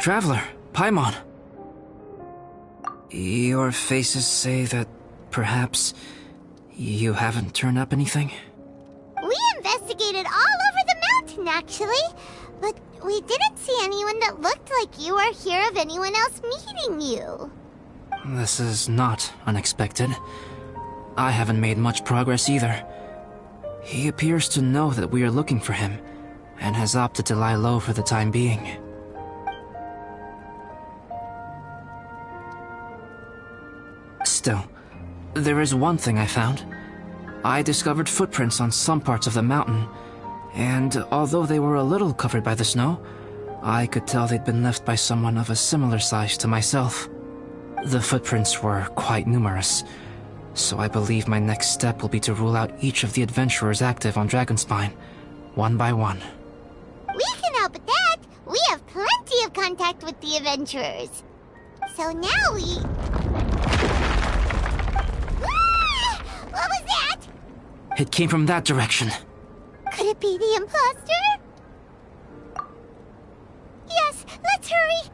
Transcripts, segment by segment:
Traveler, Paimon. Your faces say that perhaps you haven't turned up anything? We investigated all over the mountain, actually. But we didn't see anyone that looked like you or hear of anyone else meeting you. This is not unexpected. I haven't made much progress either. He appears to know that we are looking for him, and has opted to lie low for the time being. Still, there is one thing I found. I discovered footprints on some parts of the mountain, and although they were a little covered by the snow, I could tell they'd been left by someone of a similar size to myself. The footprints were quite numerous, so I believe my next step will be to rule out each of the adventurers active on Dragonspine, one by one. We can help with that. We have plenty of contact with the adventurers. So now we... Ah! What was that? It came from that direction. Could it be the imposter? Yes, let's hurry.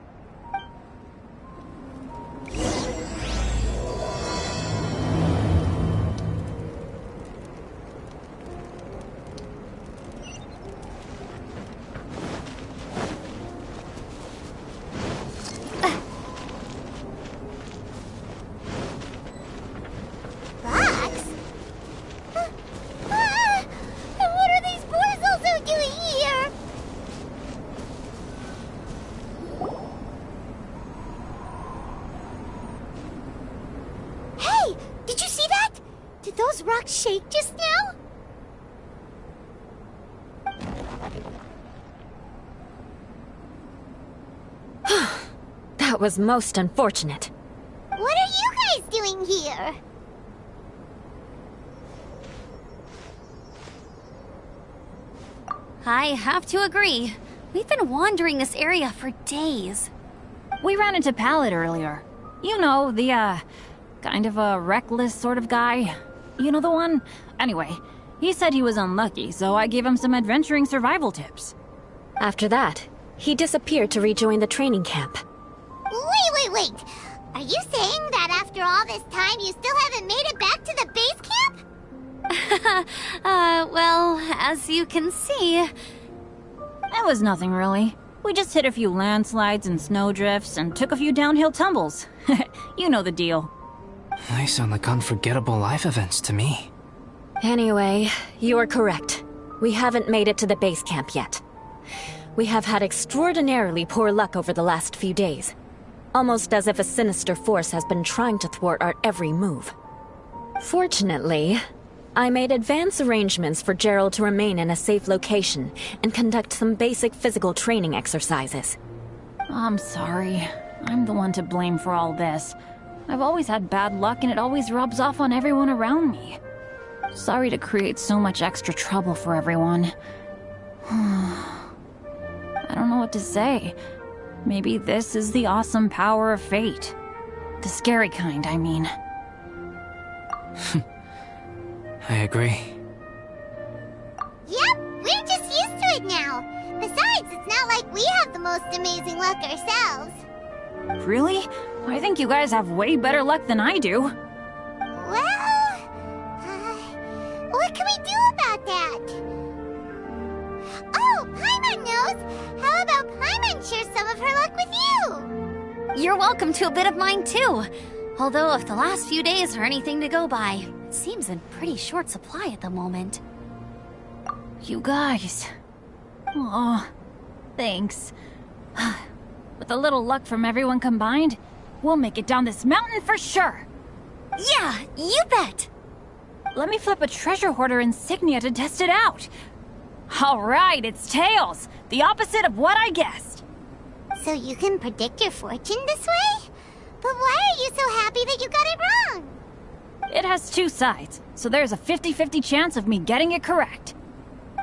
Shake just now? That was most unfortunate. What are you guys doing here? I have to agree. We've been wandering this area for days. We ran into Pallet earlier. You know, the, kind of a reckless sort of guy. You know the one? Anyway, he said he was unlucky, so I gave him some adventuring survival tips. After that, he disappeared to rejoin the training camp. Wait. Are you saying that after all this time you still haven't made it back to the base camp? Well, as you can see... It was nothing really. We just hit a few landslides and snowdrifts and took a few downhill tumbles. You know the deal. They sound like unforgettable life events to me. Anyway, you are correct. We haven't made it to the base camp yet. We have had extraordinarily poor luck over the last few days. Almost as if a sinister force has been trying to thwart our every move. Fortunately, I made advance arrangements for Gerald to remain in a safe location and conduct some basic physical training exercises. I'm sorry. I'm the one to blame for all this. I've always had bad luck and it always rubs off on everyone around me. Sorry to create so much extra trouble for everyone. I don't know what to say. Maybe this is the awesome power of fate. The scary kind, I mean. I agree. Yep, we're just used to it now. Besides, it's not like we have the most amazing luck ourselves. Really? I think you guys have way better luck than I do. Well, what can we do about that? Oh, Paimon knows! How about Paimon share some of her luck with you? You're welcome to a bit of mine too. Although if the last few days are anything to go by, it seems in pretty short supply at the moment. You guys. Aw, thanks. With a little luck from everyone combined, we'll make it down this mountain for sure. Yeah, you bet. Let me flip a treasure hoarder insignia to test it out. All right, it's tails. The opposite of what I guessed. So you can predict your fortune this way? But why are you so happy that you got it wrong? It has two sides, so there's a 50-50 chance of me getting it correct.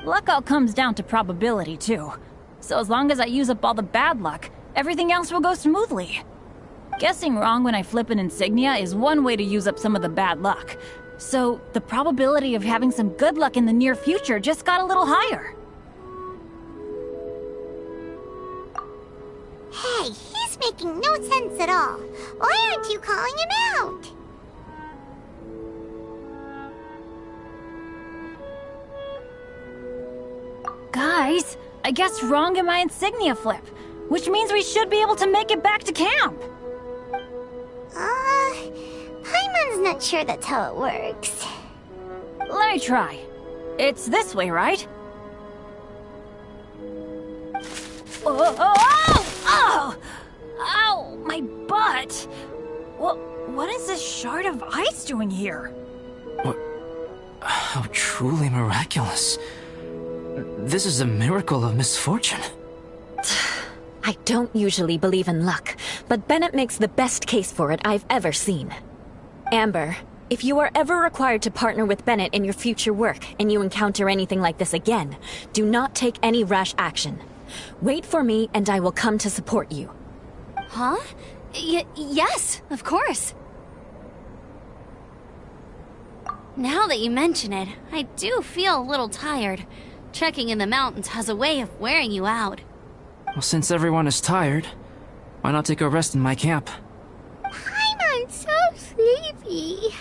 Luck all comes down to probability, too. So as long as I use up all the bad luck, everything else will go smoothly. Guessing wrong when I flip an insignia is one way to use up some of the bad luck. So the probability of having some good luck in the near future just got a little higher. Hey, he's making no sense at all. Why aren't you calling him out? Guys, I guess wrong in my insignia flip, which means we should be able to make it back to camp. Paimon's not sure that's how it works. Let me try. It's this way, right? Oh, oh, oh, oh! Ow, my butt! What is this shard of ice doing here? What? How truly miraculous. This is a miracle of misfortune. I don't usually believe in luck, but Bennett makes the best case for it I've ever seen. Amber, if you are ever required to partner with Bennett in your future work and you encounter anything like this again, do not take any rash action. Wait for me and I will come to support you. Huh? Yes, of course. Now that you mention it, I do feel a little tired. Trekking in the mountains has a way of wearing you out. Well, since everyone is tired, why not take a rest in my camp? Paimon's so sleepy.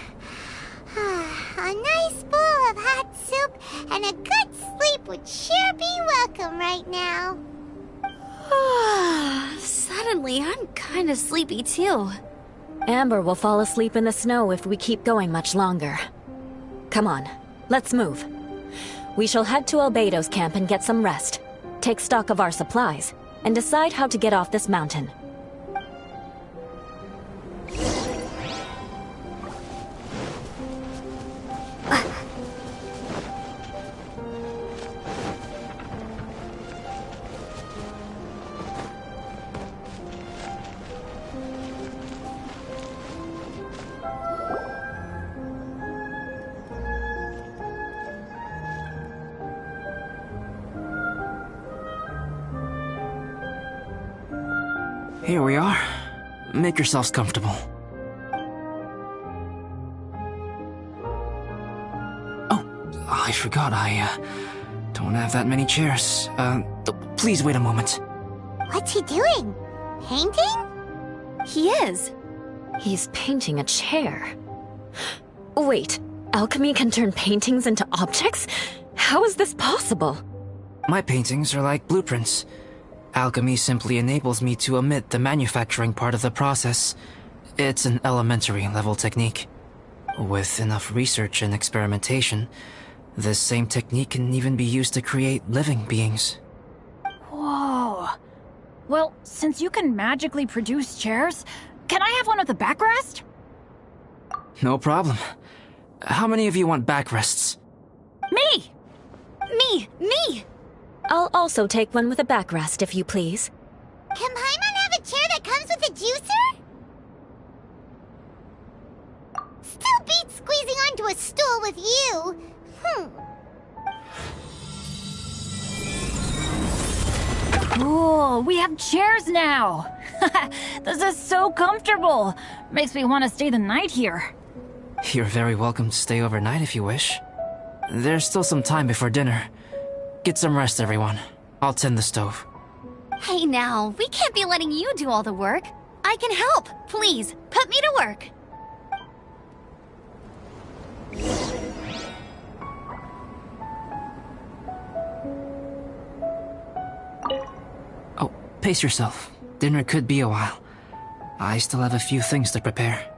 A nice bowl of hot soup and a good sleep would sure be welcome right now. Suddenly, I'm kind of sleepy too. Amber will fall asleep in the snow if we keep going much longer. Come on, let's move. We shall head to Albedo's camp and get some rest, take stock of our supplies, and decide how to get off this mountain. Here we are. Make yourselves comfortable. Oh, I forgot I don't have that many chairs. Please wait a moment. What's he doing? Painting? He is. He's painting a chair. Wait, alchemy can turn paintings into objects? How is this possible? My paintings are like blueprints. Alchemy simply enables me to omit the manufacturing part of the process. It's an elementary level technique. With enough research and experimentation, this same technique can even be used to create living beings. Whoa. Well, since you can magically produce chairs, can I have one with a backrest? No problem. How many of you want backrests? Me! Me! I'll also take one with a backrest, if you please. Can Paimon have a chair that comes with a juicer? Still beats squeezing onto a stool with you. Cool, we have chairs now! This is so comfortable! Makes me want to stay the night here. You're very welcome to stay overnight if you wish. There's still some time before dinner. Get some rest, everyone. I'll tend the stove. Hey now, we can't be letting you do all the work. I can help. Please, put me to work. Oh, pace yourself. Dinner could be a while. I still have a few things to prepare.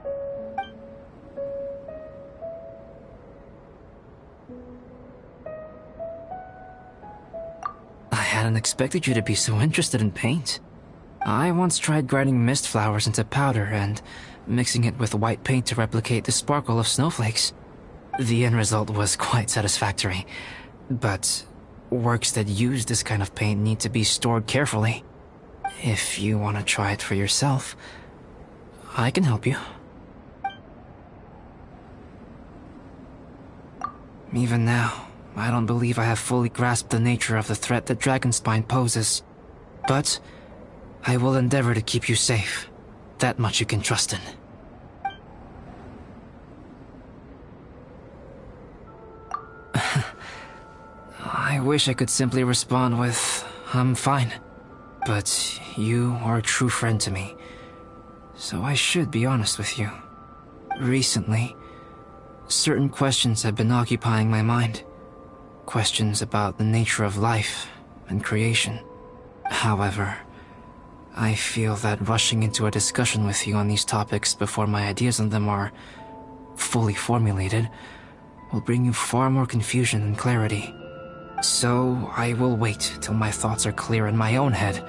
I hadn't expected you to be so interested in paint. I once tried grinding mist flowers into powder and mixing it with white paint to replicate the sparkle of snowflakes. The end result was quite satisfactory, but works that use this kind of paint need to be stored carefully. If you want to try it for yourself, I can help you. Even now, I don't believe I have fully grasped the nature of the threat that Dragonspine poses. But I will endeavor to keep you safe. That much you can trust in. I wish I could simply respond with, I'm fine. But you are a true friend to me, so I should be honest with you. Recently, certain questions have been occupying my mind. Questions about the nature of life and creation. However, I feel that rushing into a discussion with you on these topics before my ideas on them are fully formulated will bring you far more confusion than clarity. So I will wait till my thoughts are clear in my own head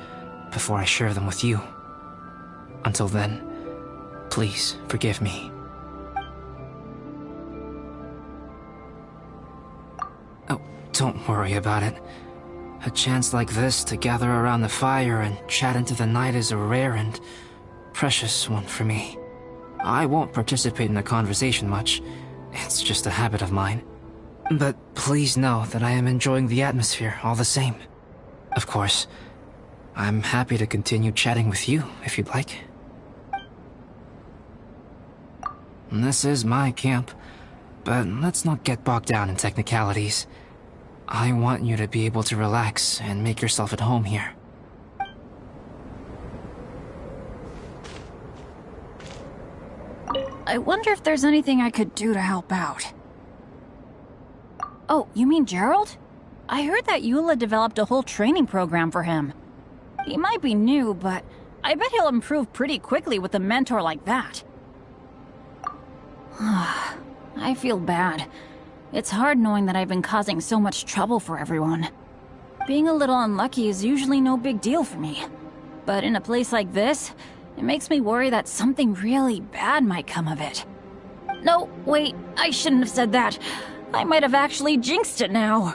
before I share them with you. Until then, please forgive me. Oh, don't worry about it. A chance like this to gather around the fire and chat into the night is a rare and precious one for me. I won't participate in the conversation much. It's just a habit of mine. But please know that I am enjoying the atmosphere all the same. Of course, I'm happy to continue chatting with you if you'd like. This is my camp, but let's not get bogged down in technicalities. I want you to be able to relax and make yourself at home here. I wonder if there's anything I could do to help out. Oh, you mean Gerald? I heard that Eula developed a whole training program for him. He might be new, but I bet he'll improve pretty quickly with a mentor like that. I feel bad. It's hard knowing that I've been causing so much trouble for everyone. Being a little unlucky is usually no big deal for me. But in a place like this, it makes me worry that something really bad might come of it. No, wait, I shouldn't have said that. I might have actually jinxed it now.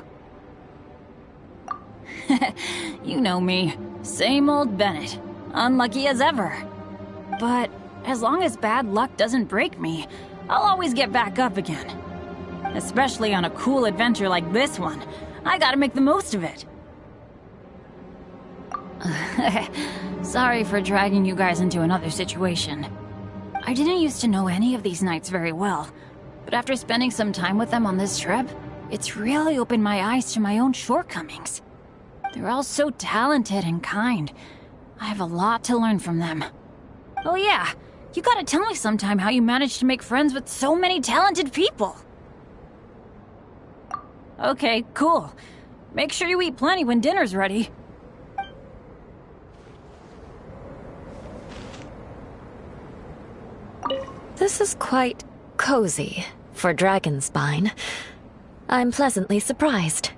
You know me. Same old Bennett. Unlucky as ever. But as long as bad luck doesn't break me, I'll always get back up again. Especially on a cool adventure like this one. I gotta make the most of it. Sorry for dragging you guys into another situation. I didn't used to know any of these knights very well, but after spending some time with them on this trip, it's really opened my eyes to my own shortcomings. They're all so talented and kind. I have a lot to learn from them. Oh yeah, you gotta tell me sometime how you managed to make friends with so many talented people. Okay, cool. Make sure you eat plenty when dinner's ready. This is quite cozy for Dragonspine. I'm pleasantly surprised.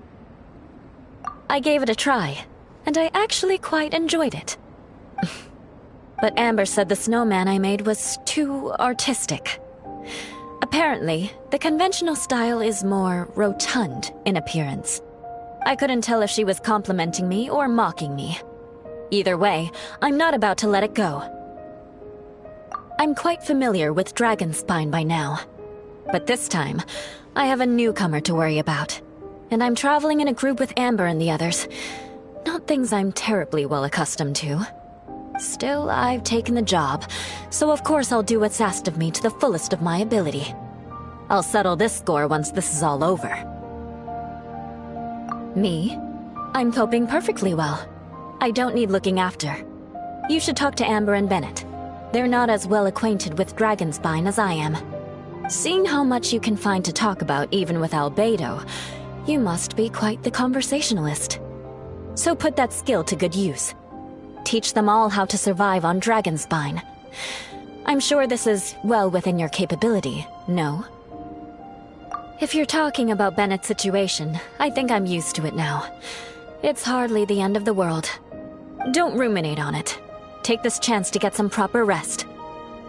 I gave it a try, and I actually quite enjoyed it. But Amber said the snowman I made was too artistic. Apparently, the conventional style is more rotund in appearance. I couldn't tell if she was complimenting me or mocking me. Either way, I'm not about to let it go. I'm quite familiar with Dragonspine by now. But this time, I have a newcomer to worry about. And I'm traveling in a group with Amber and the others. Not things I'm terribly well accustomed to. Still, I've taken the job, so of course I'll do what's asked of me to the fullest of my ability. I'll settle this score once this is all over. Me? I'm coping perfectly well. I don't need looking after. You should talk to Amber and Bennett. They're not as well acquainted with Dragonspine as I am. Seeing how much you can find to talk about even with Albedo, you must be quite the conversationalist. So put that skill to good use. Teach them all how to survive on Dragonspine. I'm sure this is well within your capability, no? If you're talking about Bennett's situation, I think I'm used to it now. It's hardly the end of the world. Don't ruminate on it. Take this chance to get some proper rest.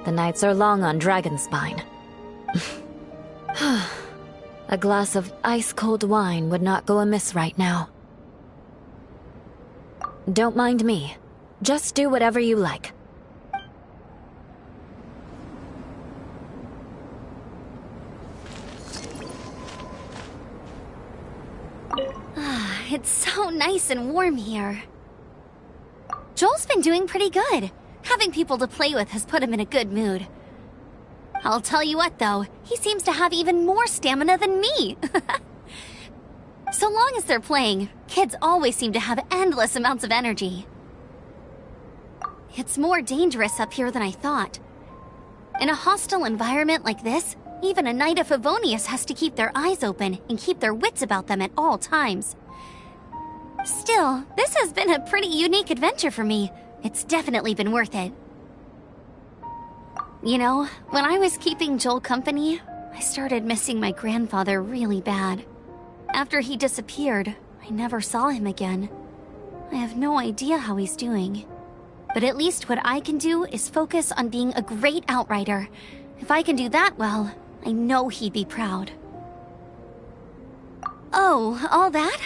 The nights are long on Dragonspine. A glass of ice-cold wine would not go amiss right now. Don't mind me. Just do whatever you like. It's so nice and warm here. Joel's been doing pretty good. Having people to play with has put him in a good mood. I'll tell you what, though, he seems to have even more stamina than me. So long as they're playing, kids always seem to have endless amounts of energy. it's more dangerous up here than I thought. In a hostile environment like this, even a Knight of Favonius has to keep their eyes open and keep their wits about them at all times. Still, this has been a pretty unique adventure for me. It's definitely been worth it. You know, when I was keeping Joel company, I started missing my grandfather really bad. After he disappeared, I never saw him again. I have no idea how he's doing. But at least what I can do is focus on being a great outrider. If I can do that well, I know he'd be proud. Oh, all that?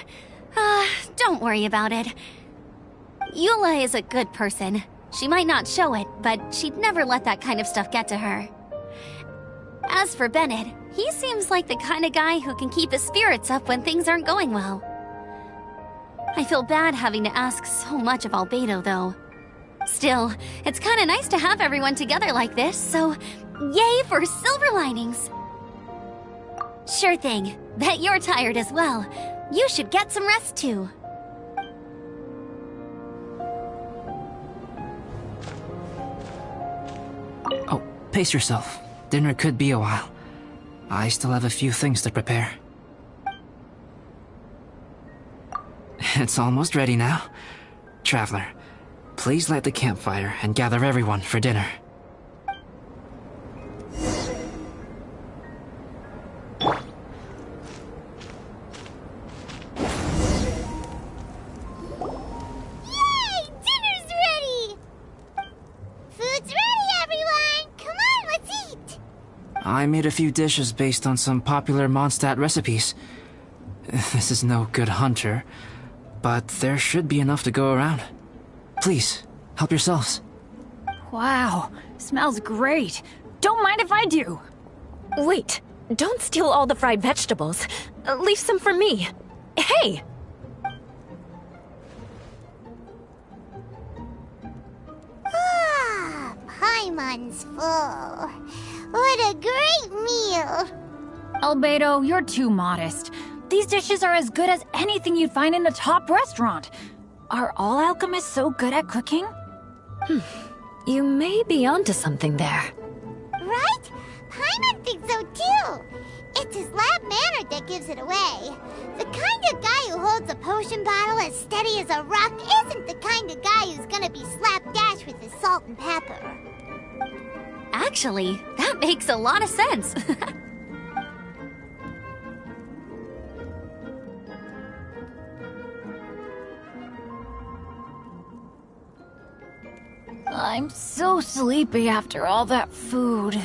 Don't worry about it. Eula is a good person. She might not show it, but she'd never let that kind of stuff get to her. As for Bennett, he seems like the kind of guy who can keep his spirits up when things aren't going well. I feel bad having to ask so much of Albedo, though. Still, it's kinda nice to have everyone together like this, so yay for silver linings! Sure thing. Bet you're tired as well. You should get some rest too. Oh, pace yourself. Dinner could be a while. I still have a few things to prepare. It's almost ready now. Traveler, please light the campfire and gather everyone for dinner. I made a few dishes based on some popular Mondstadt recipes. This is no good hunter, but there should be enough to go around. Please, help yourselves. Wow, smells great. Don't mind if I do. Wait, don't steal all the fried vegetables. Leave some for me. Hey! Ah, Paimon's full. What a great meal! Albedo, you're too modest. These dishes are as good as anything you'd find in a top restaurant. Are all alchemists so good at cooking? You may be onto something there. Right? Paimon thinks so too. It's his lab manner that gives it away. The kind of guy who holds a potion bottle as steady as a rock isn't the kind of guy who's gonna be slapdash with his salt and pepper. Actually, that makes a lot of sense. I'm so sleepy after all that food.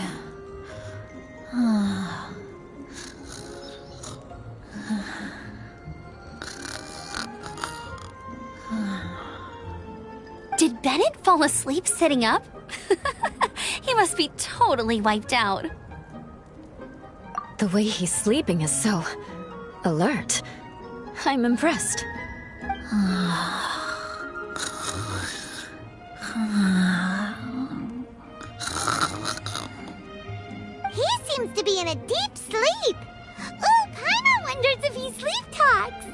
Did Bennett fall asleep sitting up? He must be totally wiped out. The way he's sleeping is so alert. I'm impressed. He seems to be in a deep sleep. Ooh, Paimon wonders if he sleep talks.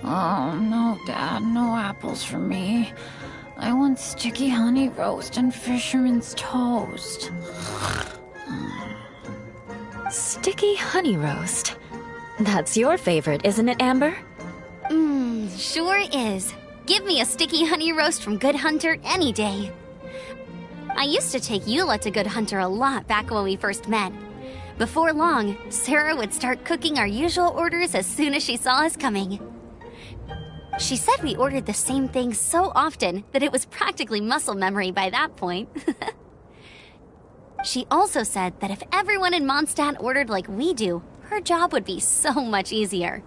Oh, no, Dad, no apples for me. I want sticky honey roast and fisherman's toast. Sticky honey roast. That's your favorite, isn't it, Amber? Sure is. Give me a sticky honey roast from Good Hunter any day. I used to take Eula to Good Hunter a lot back when we first met. Before long, Sarah would start cooking our usual orders as soon as she saw us coming. She said we ordered the same thing so often that it was practically muscle memory by that point. She also said that if everyone in Mondstadt ordered like we do, her job would be so much easier.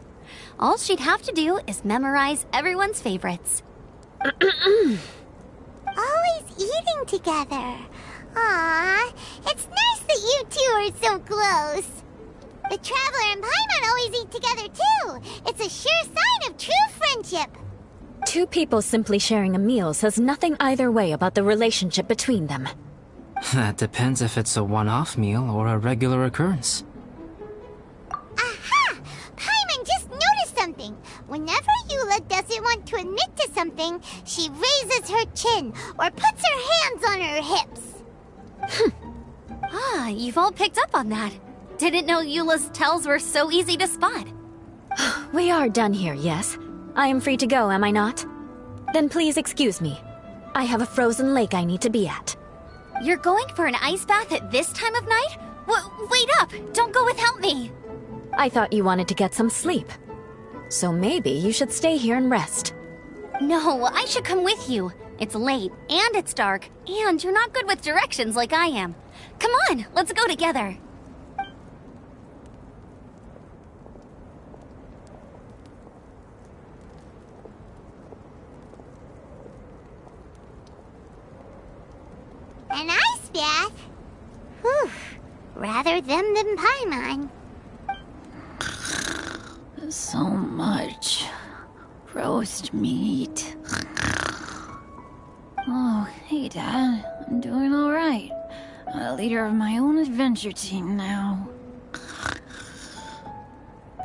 All she'd have to do is memorize everyone's favorites. Always eating together. Aww, it's nice that you two are so close. The Traveler and Paimon always eat together too. It's a sure sign of true friendship. Two people simply sharing a meal says nothing either way about the relationship between them. That depends if it's a one-off meal or a regular occurrence. Aha! Paimon just noticed something. Whenever Eula doesn't want to admit to something, she raises her chin or puts her hands on her hips. Ah, you've all picked up on that. Didn't know Eula's tells were so easy to spot. We are done here, yes? I am free to go, am I not? Then please excuse me. I have a frozen lake I need to be at. You're going for an ice bath at this time of night? Wait up! Don't go without me! I thought you wanted to get some sleep. So maybe you should stay here and rest. No, I should come with you. It's late, and it's dark, and you're not good with directions like I am. Come on, let's go together. An ice bath? Whew. Rather them than Paimon. So much roast meat. Oh, hey, Dad. I'm doing all right. I'm a leader of my own adventure team now.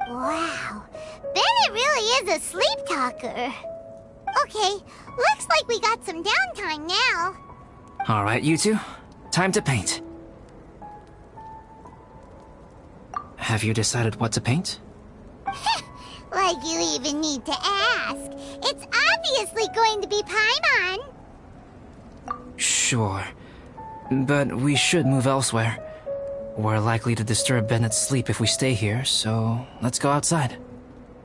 Wow. Bennett really is a sleep talker. Okay, looks like we got some downtime now. All right, you two. Time to paint. Have you decided what to paint? Like you even need to ask. It's obviously going to be Paimon. Sure. But we should move elsewhere. We're likely to disturb Bennett's sleep if we stay here, so let's go outside.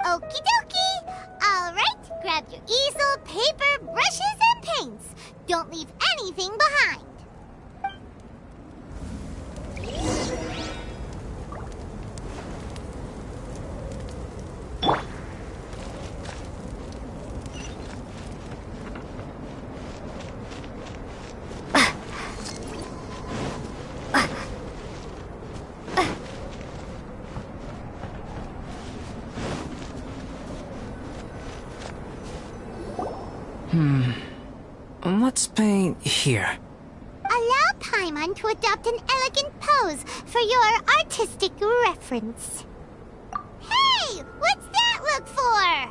Okie dokie. Alright, grab your easel, paper, brushes, and paints. Don't leave anything behind. Let's paint here. Allow Paimon to adopt an elegant pose for your artistic reference. Hey, what's that look for?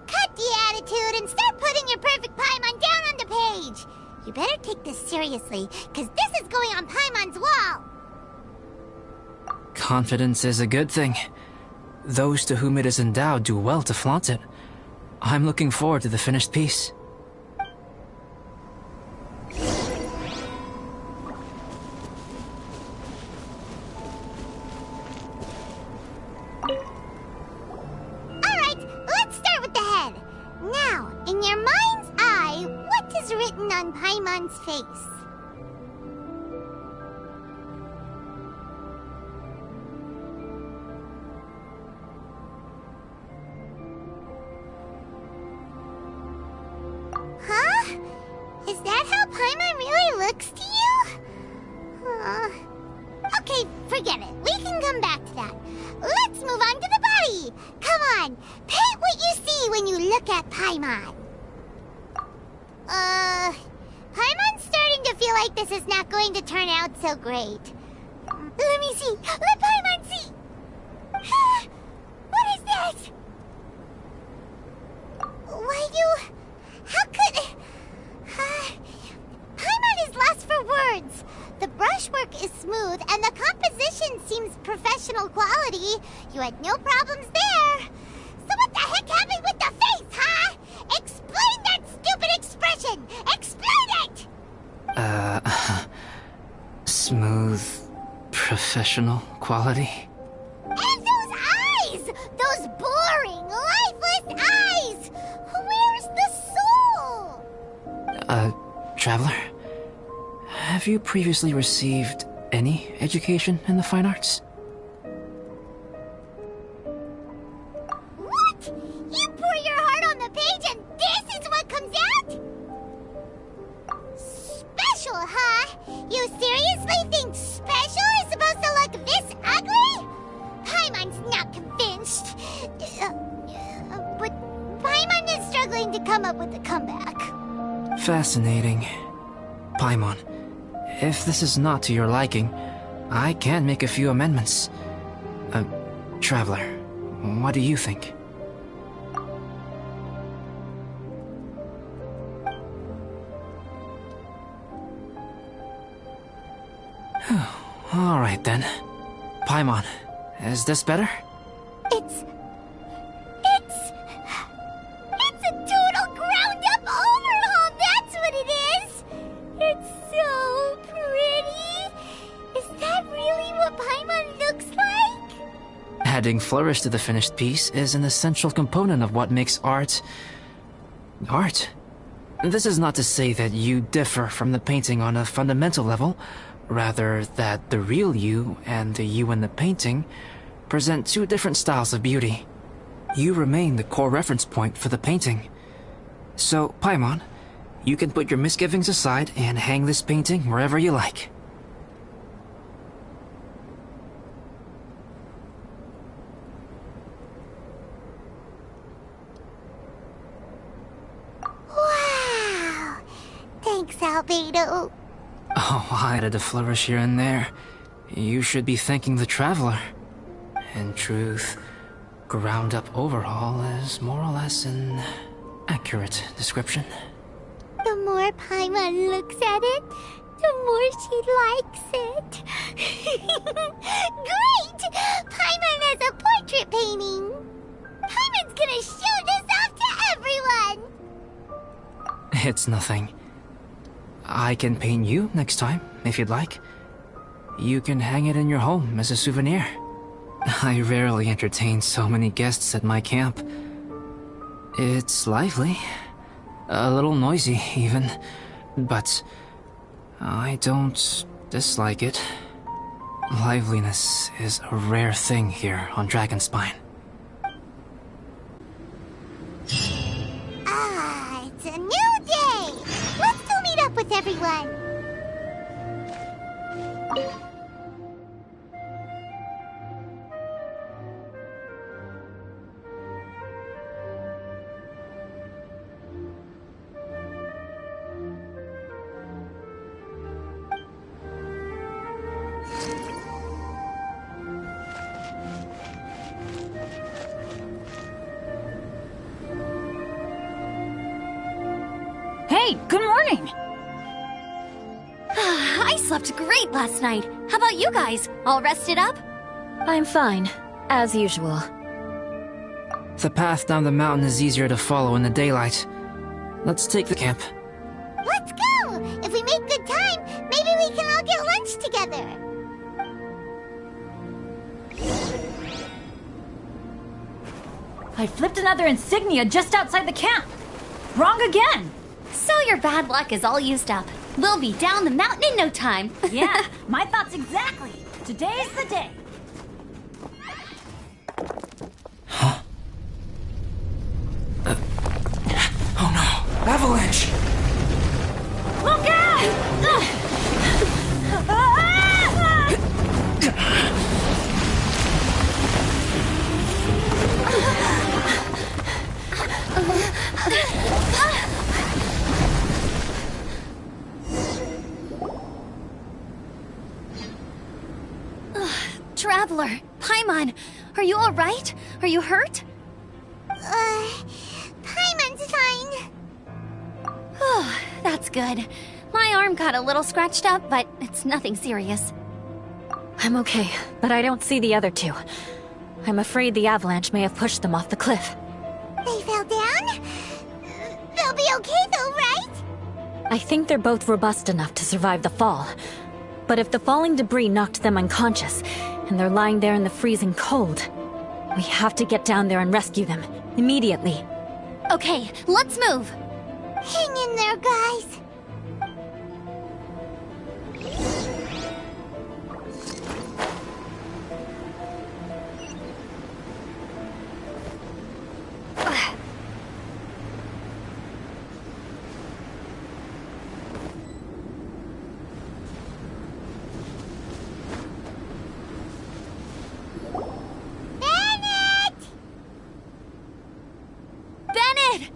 Cut the attitude and start putting your perfect Paimon down on the page. You better take this seriously, because this is going on Paimon's wall. Confidence is a good thing. Those to whom it is endowed do well to flaunt it. I'm looking forward to the finished piece. Alright, let's start with the head. Now, in your mind's eye, what is written on Paimon's face? Huh? Is that how Paimon really looks to you? Okay, forget it. We can come back to that. Let's move on to the body. Come on, paint what you see when you look at Paimon. Paimon's starting to feel like this is not going to turn out so great. Let me see. Let Paimon see. What is this? Why you... How could... Paimon is lost for words. The brushwork is smooth, and the composition seems professional quality. You had no problems there. So what the heck happened with the face, huh? Explain that stupid expression! Explain it! Smooth, professional quality. And those eyes! Those boring, lifeless eyes! Where's the soul? Traveler? Have you previously received any education in the fine arts? What? You pour your heart on the page and this is what comes out? Special, huh? You seriously think special is supposed to look this ugly? Paimon's not convinced. But Paimon is struggling to come up with a comeback. Fascinating. Paimon, if this is not to your liking, I can make a few amendments. Traveler, what do you think? Alright then. Paimon, is this better? It's a total ground-up overhaul, that's what it is! It's so pretty! Is that really what Paimon looks like? Adding flourish to the finished piece is an essential component of what makes art... art. This is not to say that you differ from the painting on a fundamental level, rather that the real you and the you in the painting present two different styles of beauty. You remain the core reference point for the painting. So, Paimon, you can put your misgivings aside and hang this painting wherever you like. Wow! Thanks, Albedo. Oh, I added a flourish here and there. You should be thanking the Traveler. In truth, ground-up overhaul is more or less an accurate description. The more Paimon looks at it, the more she likes it. Great! Paimon has a portrait painting! Paimon's gonna show this off to everyone! It's nothing. I can paint you next time, if you'd like. You can hang it in your home as a souvenir. I rarely entertain so many guests at my camp. It's lively. A little noisy, even. But I don't dislike it. Liveliness is a rare thing here on Dragonspine. Ah, it's a new day! Let's go meet up with everyone! Hey, good morning! I slept great last night. How about you guys? All rested up? I'm fine, as usual. The path down the mountain is easier to follow in the daylight. Let's take the camp. Let's go! If we make good time, maybe we can all get lunch together! I flipped another insignia just outside the camp. Wrong again! So your bad luck is all used up. We'll be down the mountain in no time. Yeah, my thoughts exactly. Today's the day. Huh? Oh no! Avalanche! Look out! Traveler, Paimon, are you all right? Are you hurt? Paimon's fine. Oh, that's good. My arm got a little scratched up, but it's nothing serious. I'm okay, but I don't see the other two. I'm afraid the avalanche may have pushed them off the cliff. They fell down? They'll be okay though, right? I think they're both robust enough to survive the fall. But if the falling debris knocked them unconscious, and they're lying there in the freezing cold, we have to get down there and rescue them, immediately. Okay, let's move. Hang in there, guys.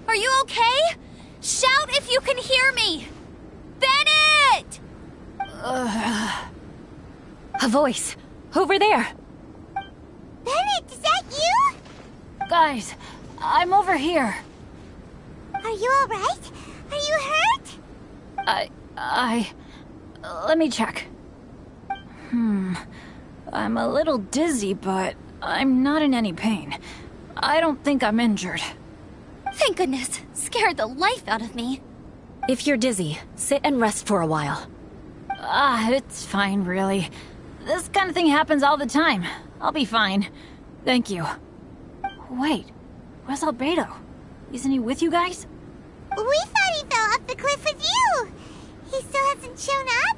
Are you okay? Shout if you can hear me! Bennett! A voice! Over there! Bennett, is that you? Guys, I'm over here. Are you alright? Are you hurt? Let me check. I'm a little dizzy, but I'm not in any pain. I don't think I'm injured. Thank goodness. Scared the life out of me. If you're dizzy, sit and rest for a while. It's fine, really. This kind of thing happens all the time. I'll be fine. Thank you. Wait, where's Albedo? Isn't he with you guys? We thought he fell off the cliff with you. He still hasn't shown up?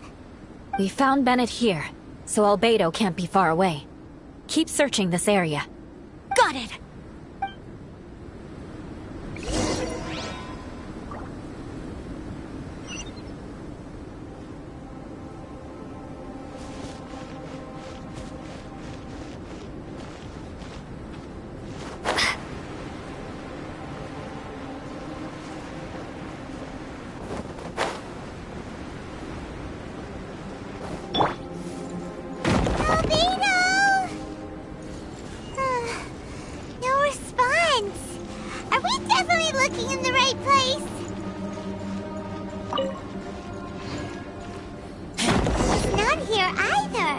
We found Bennett here, so Albedo can't be far away. Keep searching this area. Got it. No response. Are we definitely looking in the right place? He's not here either.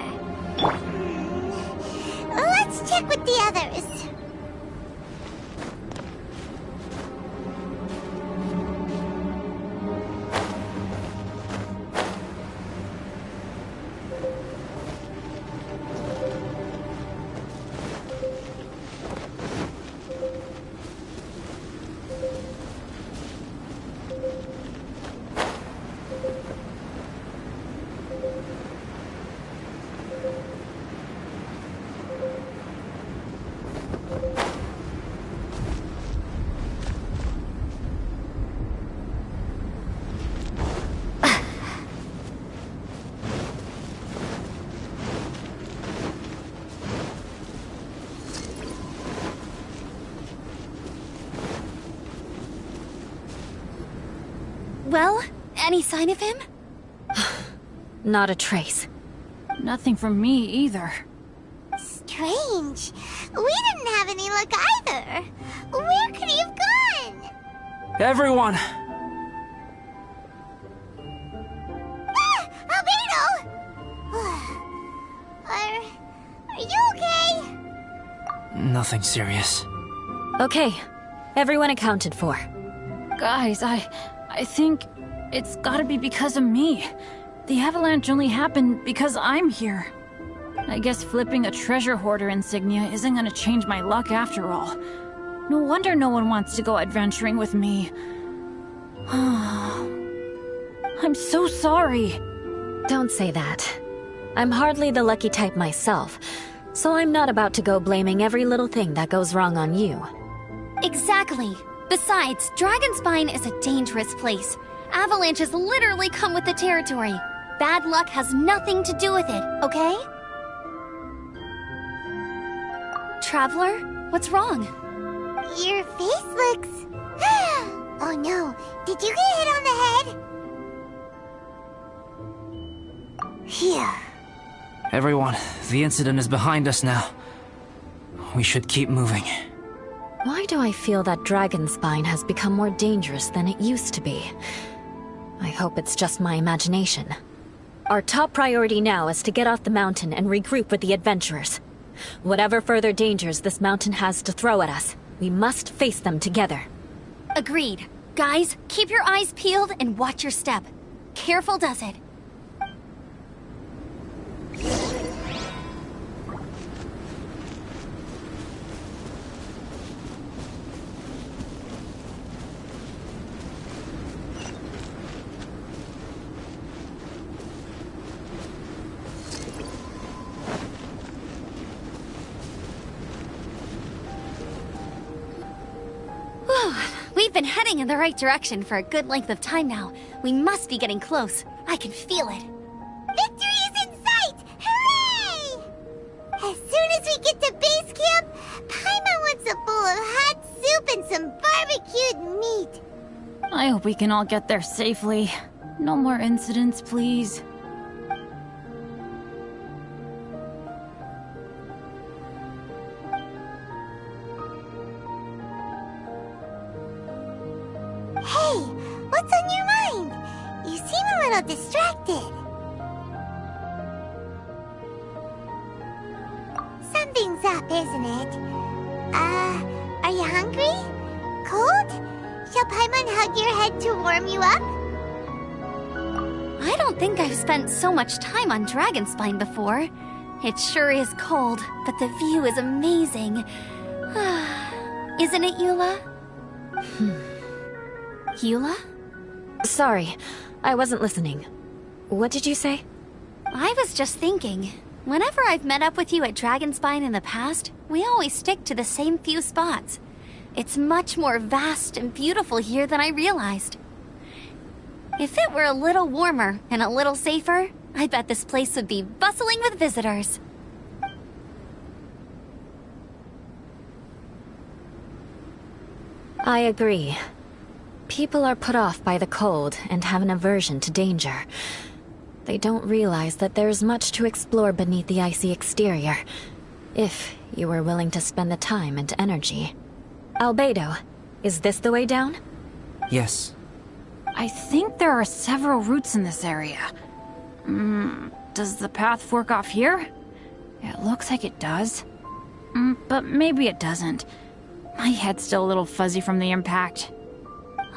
Let's check with the others. Well, any sign of him? Not a trace. Nothing from me either. Strange. We didn't have any luck either. Where could he have gone? Everyone! Ah! Albedo! Are you okay? Nothing serious. Okay, everyone accounted for. Guys, I think it's gotta be because of me. The avalanche only happened because I'm here. I guess flipping a treasure hoarder insignia isn't gonna change my luck after all. No wonder no one wants to go adventuring with me. I'm so sorry. Don't say that. I'm hardly the lucky type myself, so I'm not about to go blaming every little thing that goes wrong on you. Exactly. Besides, Dragonspine is a dangerous place. Avalanches literally come with the territory. Bad luck has nothing to do with it, okay? Traveler, what's wrong? Your face looks... Oh no, did you get hit on the head? Phew. Everyone, the incident is behind us now. We should keep moving. Why do I feel that Dragonspine has become more dangerous than it used to be? I hope it's just my imagination. Our top priority now is to get off the mountain and regroup with the adventurers. Whatever further dangers this mountain has to throw at us, we must face them together. Agreed. Guys, keep your eyes peeled and watch your step. Careful does it. We've been heading in the right direction for a good length of time now. We must be getting close. I can feel it. Victory is in sight! Hooray! As soon as we get to base camp, Paimon wants a bowl of hot soup and some barbecued meat. I hope we can all get there safely. No more incidents, please. Hey, what's on your mind? You seem a little distracted. isn't it? Are you hungry? Cold? Shall Paimon hug your head to warm you up? I don't think I've spent so much time on Dragonspine before. It sure is cold, but the view is amazing. Isn't it, Eula? Eula? Sorry, I wasn't listening. What did you say? I was just thinking. Whenever I've met up with you at Dragonspine in the past, we always stick to the same few spots. It's much more vast and beautiful here than I realized. If it were a little warmer and a little safer, I bet this place would be bustling with visitors. I agree. People are put off by the cold and have an aversion to danger. They don't realize that there's much to explore beneath the icy exterior, if you were willing to spend the time and energy. Albedo, is this the way down? Yes. I think there are several routes in this area. Does the path fork off here? It looks like it does. But maybe it doesn't. My head's still a little fuzzy from the impact.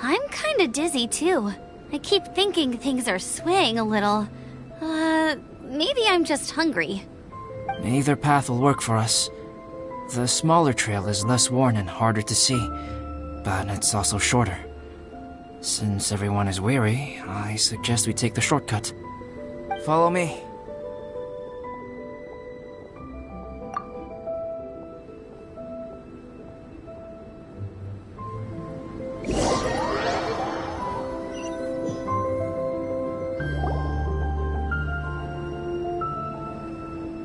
I'm kinda dizzy too. I keep thinking things are swaying a little. Maybe I'm just hungry. Either path will work for us. The smaller trail is less worn and harder to see, but it's also shorter. Since everyone is weary, I suggest we take the shortcut. Follow me.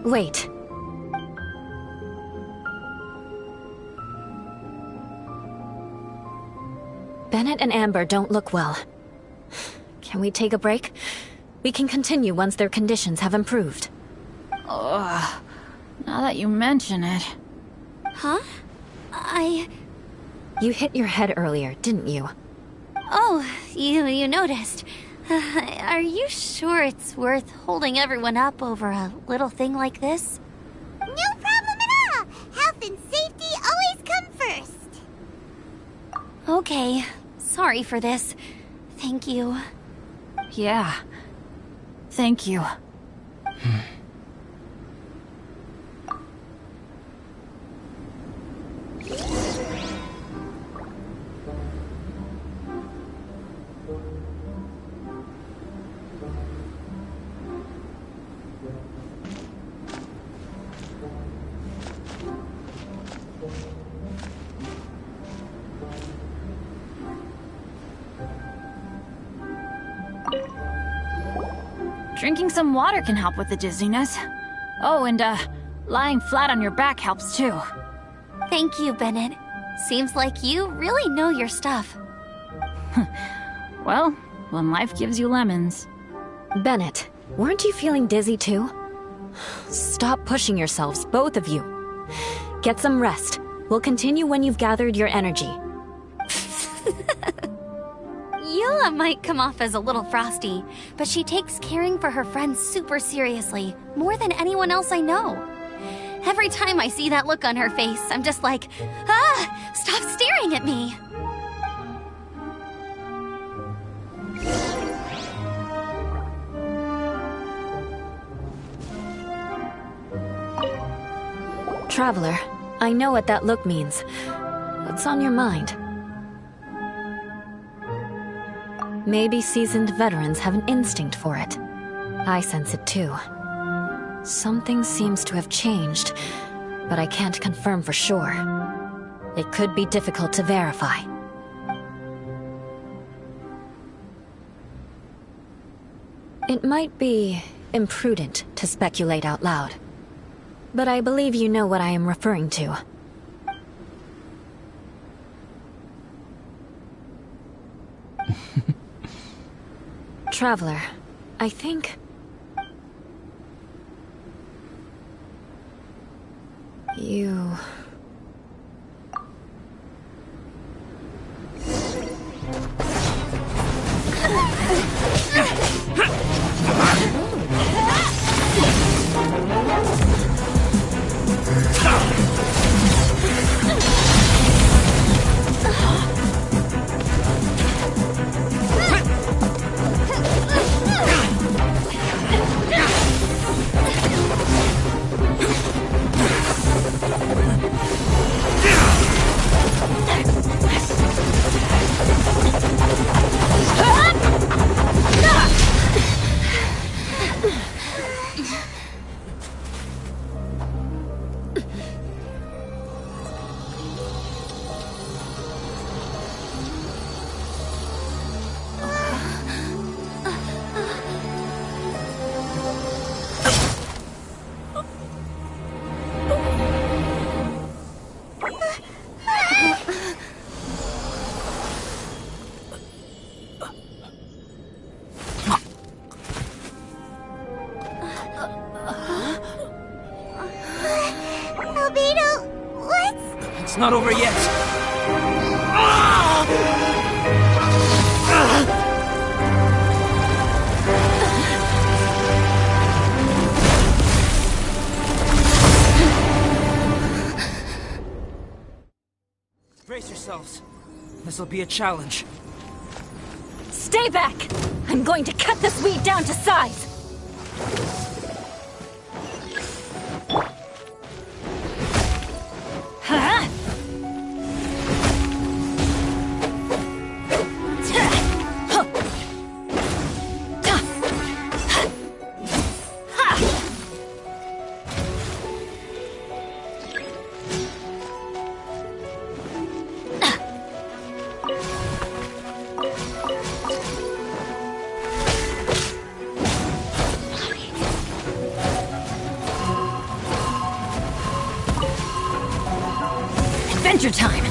Wait. Bennett and Amber don't look well. Can we take a break? We can continue once their conditions have improved. Ugh. Now that you mention it. Huh? You hit your head earlier, didn't you? Oh, you noticed. Are you sure it's worth holding everyone up over a little thing like this? No problem at all! Health and safety always come first! Okay. Sorry for this. Thank you. Yeah. Thank you. Drinking some water can help with the dizziness. Oh, and lying flat on your back helps too. Thank you, Bennett. Seems like you really know your stuff. Well, when life gives you lemons. Bennett, weren't you feeling dizzy too? Stop pushing yourselves, both of you. Get some rest. We'll continue when you've gathered your energy. Eula might come off as a little frosty, but she takes caring for her friends super seriously, more than anyone else I know. Every time I see that look on her face, I'm just like, stop staring at me! Traveler, I know what that look means. What's on your mind? Maybe seasoned veterans have an instinct for it. I sense it too. Something seems to have changed, but I can't confirm for sure. It could be difficult to verify. It might be imprudent to speculate out loud, but I believe you know what I am referring to. Traveler, I think... you... not over yet! Brace yourselves. This'll be a challenge. Stay back! I'm going to cut this weed down to size! Huh? Adventure time!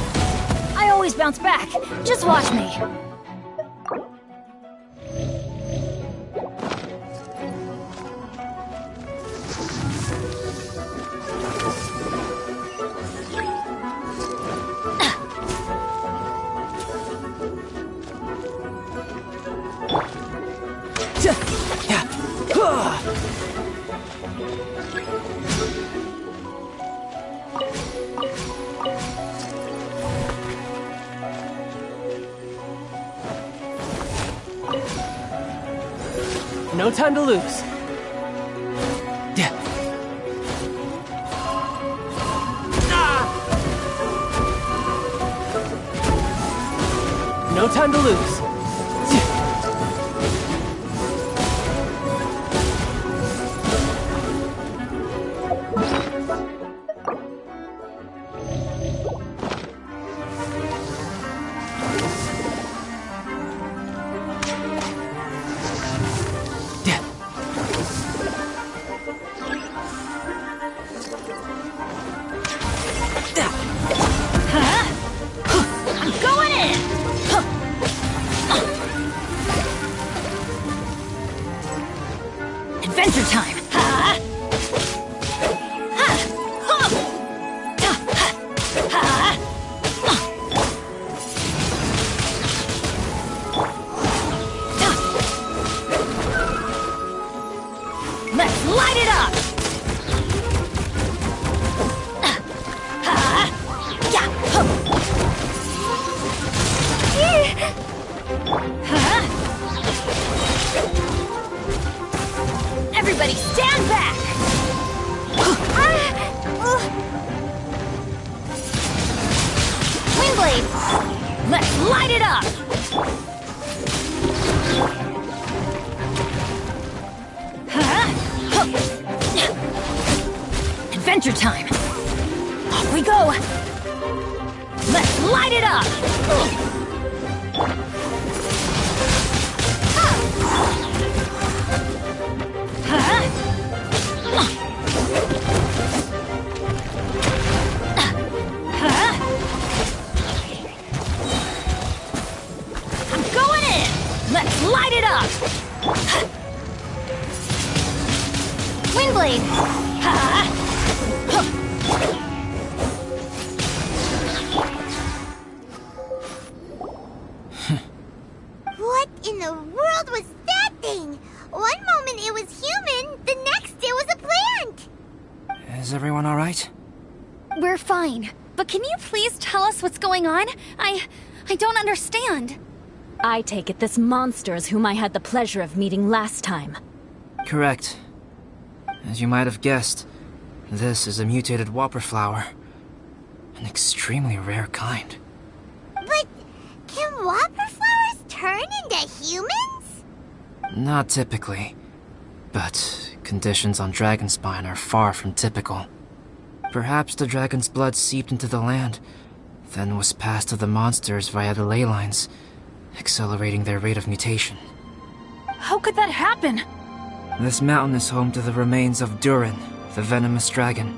I always bounce back. Just watch me. No time to lose. No time to lose. Adventure time! Let's light it up! Everybody stand back! Windblade! Let's light it up! Adventure time! Off we go! Let's light it up! I'm going in! Let's light it up! Windblade! What in the world was that thing? One moment it was human, the next it was a plant! Is everyone alright? We're fine. But can you please tell us what's going on? I don't understand. I take it this monster is whom I had the pleasure of meeting last time. Correct. As you might have guessed, this is a mutated whopper flower. An extremely rare kind. But can whopper flowers turn into humans? Not typically. But conditions on Dragonspine are far from typical. Perhaps the dragon's blood seeped into the land, then was passed to the monsters via the ley lines, accelerating their rate of mutation. How could that happen? This mountain is home to the remains of Durin, the venomous dragon.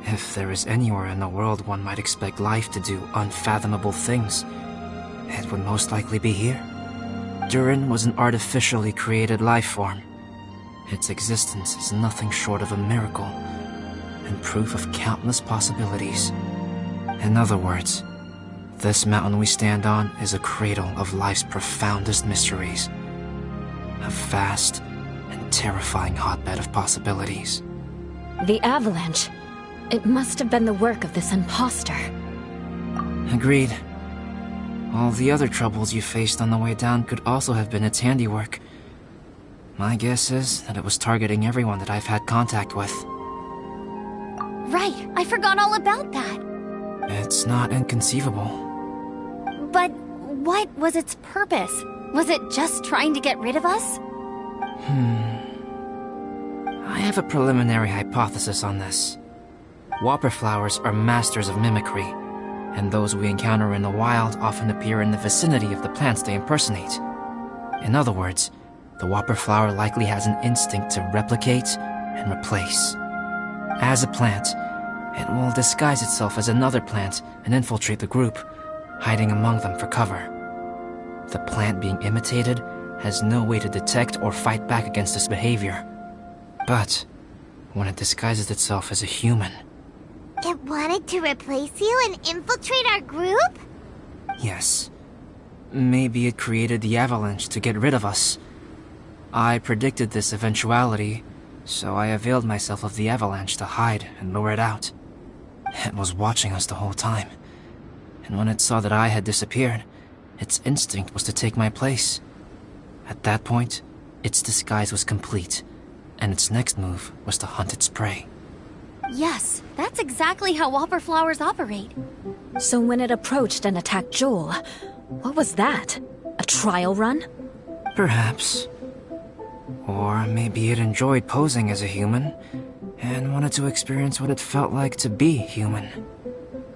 If there is anywhere in the world one might expect life to do unfathomable things, it would most likely be here. Durin was an artificially created life form. Its existence is nothing short of a miracle, and proof of countless possibilities. In other words, this mountain we stand on is a cradle of life's profoundest mysteries. A vast and terrifying hotbed of possibilities. The avalanche. It must have been the work of this imposter. Agreed. All the other troubles you faced on the way down could also have been its handiwork. My guess is that it was targeting everyone that I've had contact with. Right, I forgot all about that. It's not inconceivable. But what was its purpose? Was it just trying to get rid of us? I have a preliminary hypothesis on this. Whopper flowers are masters of mimicry, and those we encounter in the wild often appear in the vicinity of the plants they impersonate. In other words, the whopper flower likely has an instinct to replicate and replace. As a plant, it will disguise itself as another plant and infiltrate the group, hiding among them for cover. The plant being imitated has no way to detect or fight back against this behavior. But when it disguises itself as a human... It wanted to replace you and infiltrate our group? Yes. Maybe it created the avalanche to get rid of us. I predicted this eventuality, so I availed myself of the avalanche to hide and lure it out. It was watching us the whole time, and when it saw that I had disappeared, its instinct was to take my place. At that point, its disguise was complete, and its next move was to hunt its prey. Yes, that's exactly how whopper flowers operate. So when it approached and attacked Joel, what was that? A trial run? Perhaps. Or maybe it enjoyed posing as a human, and wanted to experience what it felt like to be human.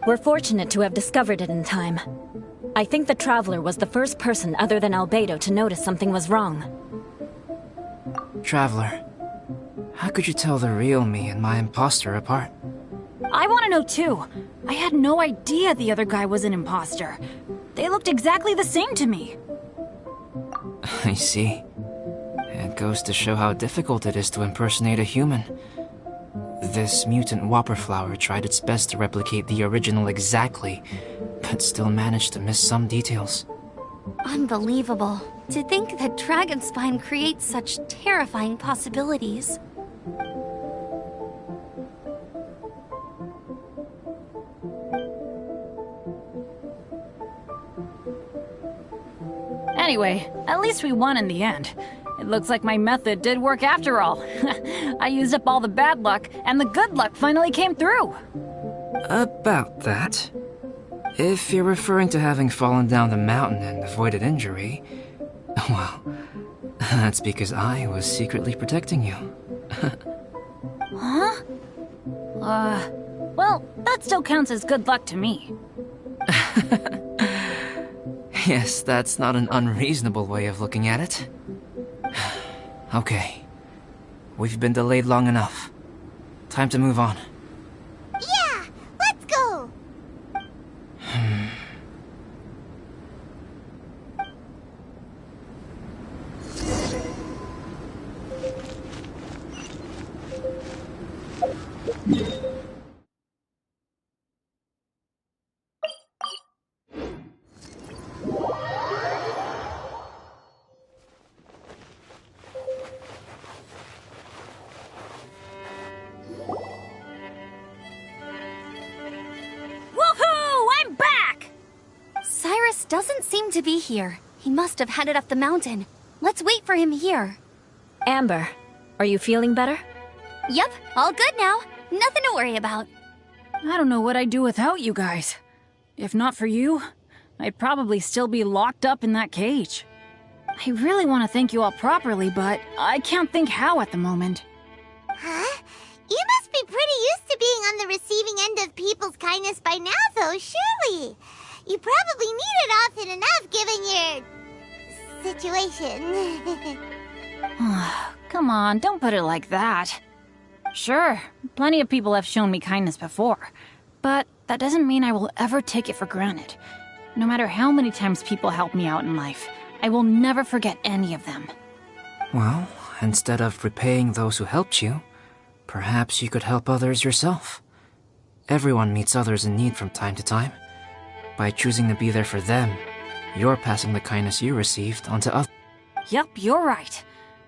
We're fortunate to have discovered it in time. I think the Traveler was the first person other than Albedo to notice something was wrong. Traveler, how could you tell the real me and my imposter apart? I want to know too. I had no idea the other guy was an imposter. They looked exactly the same to me. I see. It goes to show how difficult it is to impersonate a human. This mutant whopper flower tried its best to replicate the original exactly, but still managed to miss some details. Unbelievable. To think that Dragonspine creates such terrifying possibilities. Anyway, at least we won in the end. It looks like my method did work after all. I used up all the bad luck, and the good luck finally came through. About that. If you're referring to having fallen down the mountain and avoided injury, well, that's because I was secretly protecting you. Huh? Well, that still counts as good luck to me. Yes, that's not an unreasonable way of looking at it. Okay. We've been delayed long enough. Time to move on. Yeah, let's go! Doesn't seem to be here. He must have headed up the mountain. Let's wait for him here. Amber, are you feeling better? Yep, all good now. Nothing to worry about. I don't know what I'd do without you guys. If not for you, I'd probably still be locked up in that cage. I really want to thank you all properly, but I can't think how at the moment. Huh? You must be pretty used to being on the receiving end of people's kindness by now, though, surely. You probably need it often enough, given your... situation. Come on, don't put it like that. Sure, plenty of people have shown me kindness before, but that doesn't mean I will ever take it for granted. No matter how many times people help me out in life, I will never forget any of them. Well, instead of repaying those who helped you, perhaps you could help others yourself. Everyone meets others in need from time to time. By choosing to be there for them, you're passing the kindness you received onto others. Yep, you're right.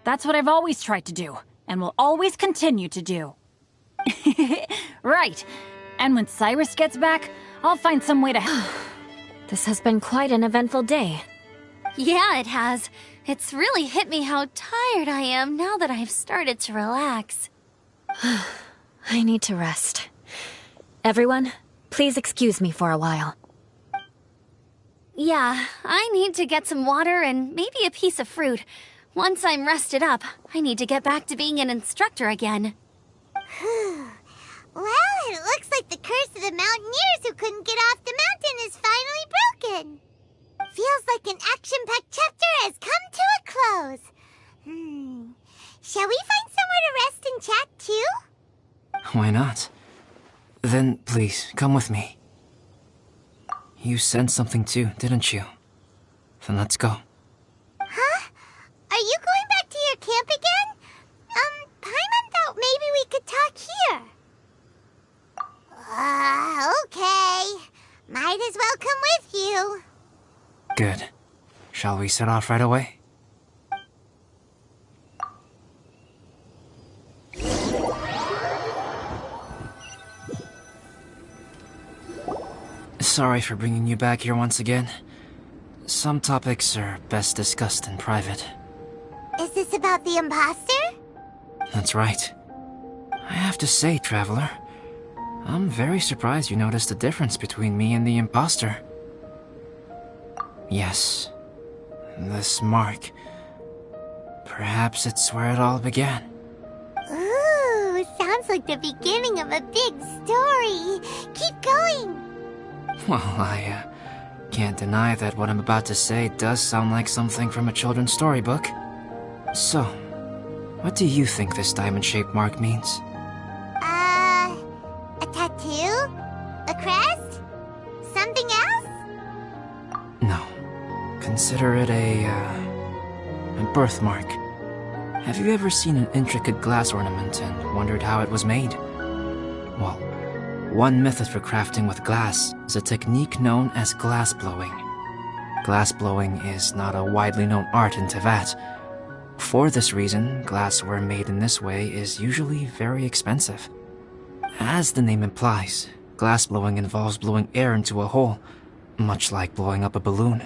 That's what I've always tried to do, and will always continue to do. Right. And when Cyrus gets back, I'll find some way to... This has been quite an eventful day. Yeah, it has. It's really hit me how tired I am now that I've started to relax. I need to rest. Everyone, please excuse me for a while. Yeah, I need to get some water and maybe a piece of fruit. Once I'm rested up, I need to get back to being an instructor again. Well, it looks like the curse of the mountaineers who couldn't get off the mountain is finally broken. Feels like an action-packed chapter has come to a close. Shall we find somewhere to rest and chat too? Why not? Then, please, come with me. You sensed something too, didn't you? Then let's go. Huh? Are you going back to your camp again? Paimon thought maybe we could talk here. Okay. Might as well come with you. Good. Shall we set off right away? Sorry for bringing you back here once again. Some topics are best discussed in private. Is this about the imposter? That's right. I have to say, Traveler, I'm very surprised you noticed the difference between me and the imposter. Yes, this mark. Perhaps it's where it all began. Ooh, sounds like the beginning of a big story. Keep going. Well, I can't deny that what I'm about to say does sound like something from a children's storybook. So, what do you think this diamond-shaped mark means? A tattoo? A crest? Something else? No. Consider it a birthmark. Have you ever seen an intricate glass ornament and wondered how it was made? Well, one method for crafting with glass is a technique known as glass blowing. Glass blowing is not a widely known art in Teyvat. For this reason, glassware made in this way is usually very expensive. As the name implies, glass blowing involves blowing air into a hole, much like blowing up a balloon.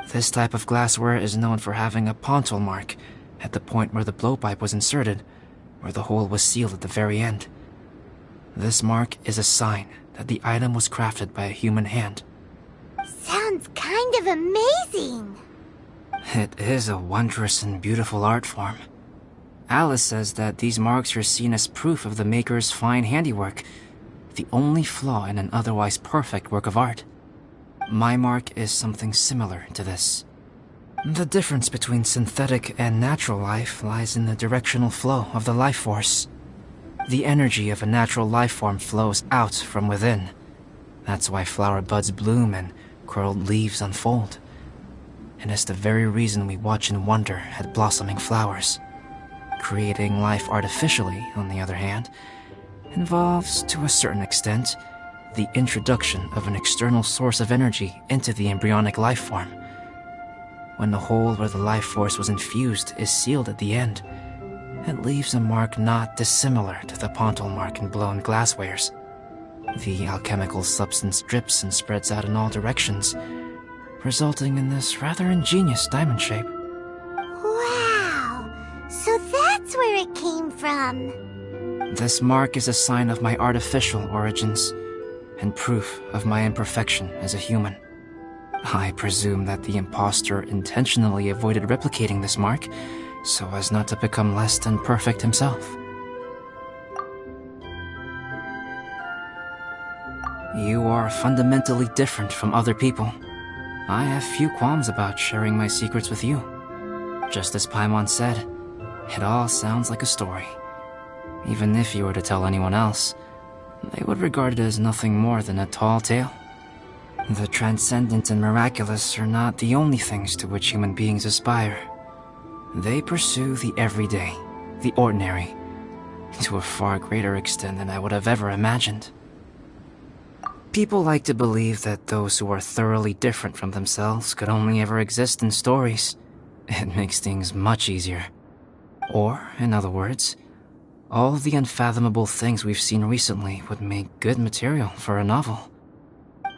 This type of glassware is known for having a pontal mark at the point where the blowpipe was inserted, where the hole was sealed at the very end. This mark is a sign that the item was crafted by a human hand. Sounds kind of amazing. It is a wondrous and beautiful art form. Alice says that these marks are seen as proof of the maker's fine handiwork, the only flaw in an otherwise perfect work of art. My mark is something similar to this. The difference between synthetic and natural life lies in the directional flow of the life force. The energy of a natural life form flows out from within. That's why flower buds bloom and curled leaves unfold. And it's the very reason we watch and wonder at blossoming flowers. Creating life artificially, on the other hand, involves, to a certain extent, the introduction of an external source of energy into the embryonic life form. When the hole where the life force was infused is sealed at the end, it leaves a mark not dissimilar to the pontal mark in blown glasswares. The alchemical substance drips and spreads out in all directions, resulting in this rather ingenious diamond shape. Wow, so that's where it came from. This mark is a sign of my artificial origins, and proof of my imperfection as a human. I presume that the impostor intentionally avoided replicating this mark, so as not to become less than perfect himself. You are fundamentally different from other people. I have few qualms about sharing my secrets with you. Just as Paimon said, it all sounds like a story. Even if you were to tell anyone else, they would regard it as nothing more than a tall tale. The transcendent and miraculous are not the only things to which human beings aspire. They pursue the everyday, the ordinary, to a far greater extent than I would have ever imagined. People like to believe that those who are thoroughly different from themselves could only ever exist in stories. It makes things much easier. Or, in other words, all the unfathomable things we've seen recently would make good material for a novel.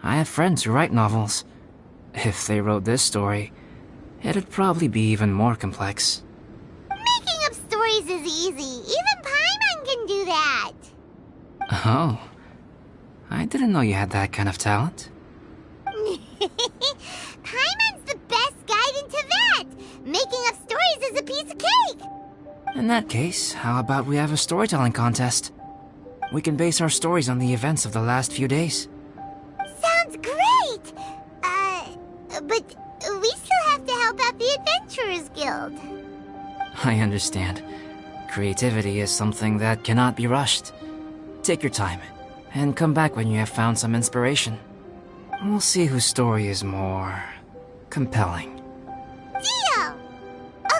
I have friends who write novels. If they wrote this story, it'd probably be even more complex. Making up stories is easy. Even Paimon can do that. Oh. I didn't know you had that kind of talent. Paimon's the best guide into that. Making up stories is a piece of cake. In that case, how about we have a storytelling contest? We can base our stories on the events of the last few days. Sounds great! But we still have to help out the Adventurers Guild. I understand. Creativity is something that cannot be rushed. Take your time, and come back when you have found some inspiration. We'll see whose story is more compelling. Deal!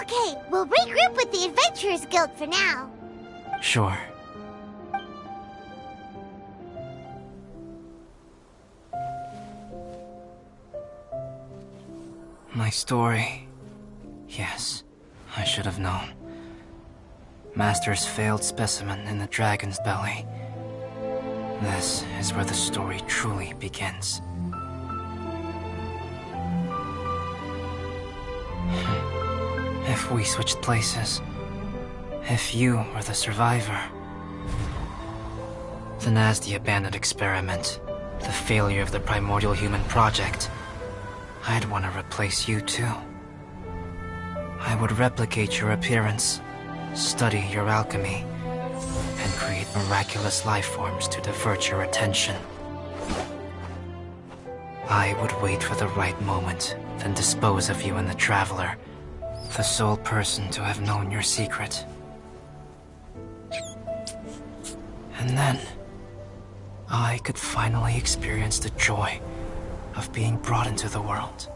Okay, we'll regroup with the Adventurers Guild for now. Sure. My story. Yes, I should have known. Master's failed specimen in the dragon's belly. This is where the story truly begins. If we switched places, if you were the survivor, then as the abandoned experiment, the failure of the primordial human project, I'd want to replace you too. I would replicate your appearance, study your alchemy, and create miraculous life forms to divert your attention. I would wait for the right moment, then dispose of you and the Traveler, the sole person to have known your secret. And then, I could finally experience the joy of being brought into the world.